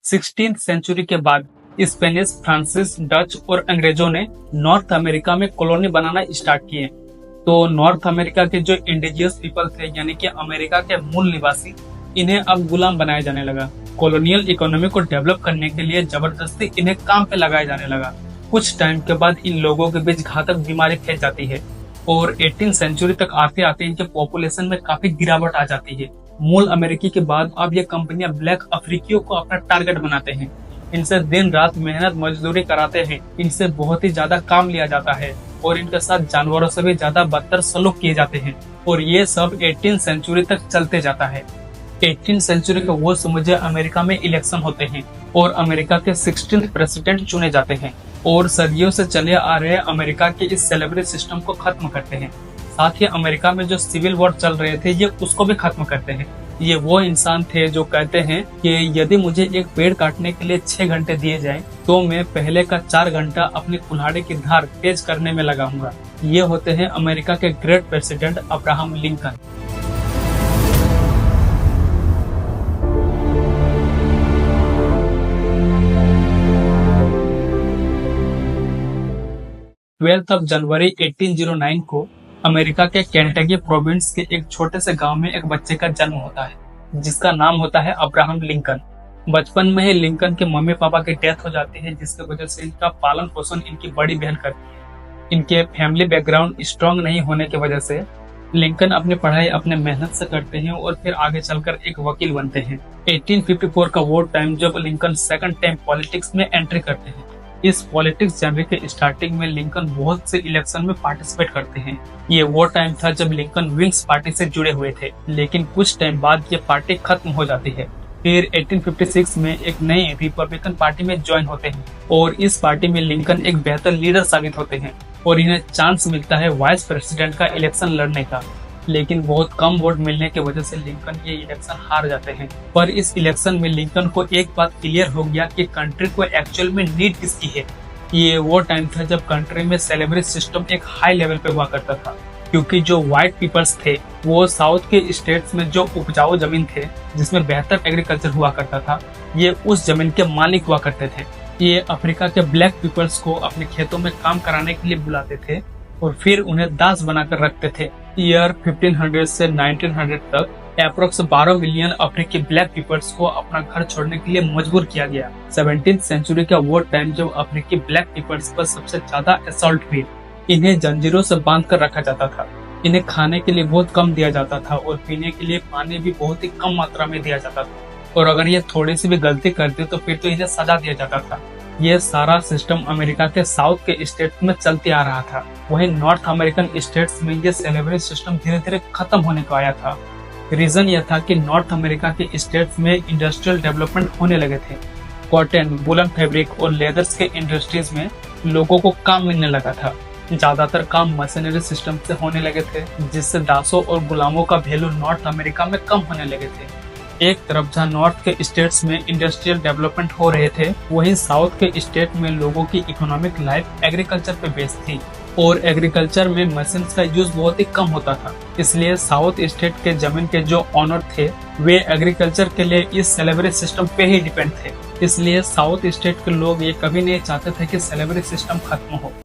16th century के बाद Spanish, Francis, Dutch और अंग्रेजों ने नॉर्थ अमेरिका में कॉलोनी बनाना स्टार्ट किए। तो नॉर्थ अमेरिका के जो इंडिजियस पीपल थे, यानी कि अमेरिका के मूल निवासी, इन्हें अब गुलाम बनाया जाने लगा। कॉलोनियल इकोनॉमी को डेवलप करने के लिए जबरदस्ती इन्हें काम पे लगाया जाने लगा। कुछ टाइम के बाद इन लोगों के बीच घातक बीमारी फैल जाती है और 18th सेंचुरी तक आते आते इनके पॉपुलेशन में काफी गिरावट आ जाती है। मूल अमेरिकी के बाद अब ये कंपनियां ब्लैक अफ्रीकियों को अपना टारगेट बनाते हैं। इनसे दिन रात मेहनत मजदूरी कराते हैं, इनसे बहुत ही ज्यादा काम लिया जाता है और इनके साथ जानवरों से भी ज्यादा बदतर सलूक किए जाते हैं। और ये सब 18th सेंचुरी तक चलते जाता है। 18th सेंचुरी के वो समय अमेरिका में इलेक्शन होते हैं और अमेरिका के 16th प्रेसिडेंट चुने जाते हैं और सदियों से चले आ रहे अमेरिका के इस सेलिब्रिटी सिस्टम को खत्म करते हैं। साथ ही अमेरिका में जो सिविल वॉर चल रहे थे ये उसको भी खत्म करते हैं। ये वो इंसान थे जो कहते हैं कि यदि मुझे एक पेड़ काटने के लिए 6 घंटे दिए जाए तो मैं पहले का 4 घंटा अपनी कुल्हाड़ी की धार तेज करने में लगाऊंगा। ये होते हैं अमेरिका के ग्रेट प्रेसिडेंट अब्राहम लिंकन। जनवरी 1809 को अमेरिका के केंटकी प्रोविंस के एक छोटे से गांव में एक बच्चे का जन्म होता है जिसका नाम होता है अब्राहम लिंकन। बचपन में ही लिंकन के मम्मी पापा की डेथ हो जाती है, जिसकी वजह से इनका पालन पोषण इनकी बड़ी बहन करती है। इनके फैमिली बैकग्राउंड स्ट्रांग नहीं होने की वजह से लिंकन अपनी पढ़ाई अपने मेहनत से करते हैं और फिर आगे चलकर एक वकील बनते हैं। 1854 का वो टाइम जब लिंकन सेकंड टाइम पॉलिटिक्स में एंट्री करते हैं। इस पॉलिटिक्स जर्नी के स्टार्टिंग में लिंकन बहुत से इलेक्शन में पार्टिसिपेट करते हैं। ये वो टाइम था जब लिंकन विंग्स पार्टी से जुड़े हुए थे, लेकिन कुछ टाइम बाद ये पार्टी खत्म हो जाती है। फिर 1856 में एक नई रिपब्लिकन पार्टी में ज्वाइन होते हैं और इस पार्टी में लिंकन एक बेहतर लीडर साबित होते हैं और इन्हें चांस मिलता है वाइस प्रेसिडेंट का इलेक्शन लड़ने का। लेकिन बहुत कम वोट मिलने की वजह से लिंकन ये इलेक्शन हार जाते हैं। पर इस इलेक्शन में लिंकन को एक बात क्लियर हो गया कि कंट्री को एक्चुअल में नीड किसकी है। ये वो टाइम था जब कंट्री में सेलिब्रिटी सिस्टम एक हाई लेवल पे हुआ करता था, क्योंकि जो व्हाइट पीपल्स थे वो साउथ के स्टेट्स में जो उपजाऊ जमीन थे जिसमें बेहतर एग्रीकल्चर हुआ करता था, ये उस जमीन के मालिक हुआ करते थे। ये अफ्रीका के ब्लैक पीपल्स को अपने खेतों में काम कराने के लिए बुलाते थे और फिर उन्हें दास बनाकर रखते थे। ईयर 1500 से 1900 तक अप्रोक्स 12 मिलियन अफ्रीकी ब्लैक पीपल्स को अपना घर छोड़ने के लिए मजबूर किया गया। 17th सेंचुरी का वो टाइम जब अफ्रीकी ब्लैक पीपल्स पर सबसे ज्यादा असॉल्ट हुई। इन्हें जंजीरों से बांध कर रखा जाता था, इन्हें खाने के लिए बहुत कम दिया जाता था और पीने के लिए पानी भी बहुत ही कम मात्रा में दिया जाता था। और अगर ये थोड़ी सी भी गलती करते तो फिर तो इन्हें सजा दिया जाता था। ये सारा सिस्टम अमेरिका के साउथ के स्टेट्स में चलते आ रहा था। वहीं नॉर्थ अमेरिकन स्टेट्स में ये सेलिब्रिटी सिस्टम धीरे धीरे खत्म होने को आया था। रीजन यह था कि नॉर्थ अमेरिका के स्टेट्स में इंडस्ट्रियल डेवलपमेंट होने लगे थे। कॉटन, वुलन फैब्रिक और लेदर्स के इंडस्ट्रीज में लोगों को काम मिलने लगा था। ज्यादातर काम मशीनरी सिस्टम से होने लगे थे, जिससे दासों और गुलामों का वैल्यू नॉर्थ अमेरिका में कम होने लगे थे। एक तरफ जहाँ नॉर्थ के स्टेट्स में इंडस्ट्रियल डेवलपमेंट हो रहे थे, वहीं साउथ के स्टेट में लोगों की इकोनॉमिक लाइफ एग्रीकल्चर पे बेस्ड थी और एग्रीकल्चर में मशीन का यूज बहुत ही कम होता था। इसलिए साउथ स्टेट के जमीन के जो ऑनर थे वे एग्रीकल्चर के लिए इस सेलिब्रिटी सिस्टम पे ही डिपेंड थे। इसलिए साउथ स्टेट के लोग ये कभी नहीं चाहते थे कि सेलिब्रिटी सिस्टम खत्म हो।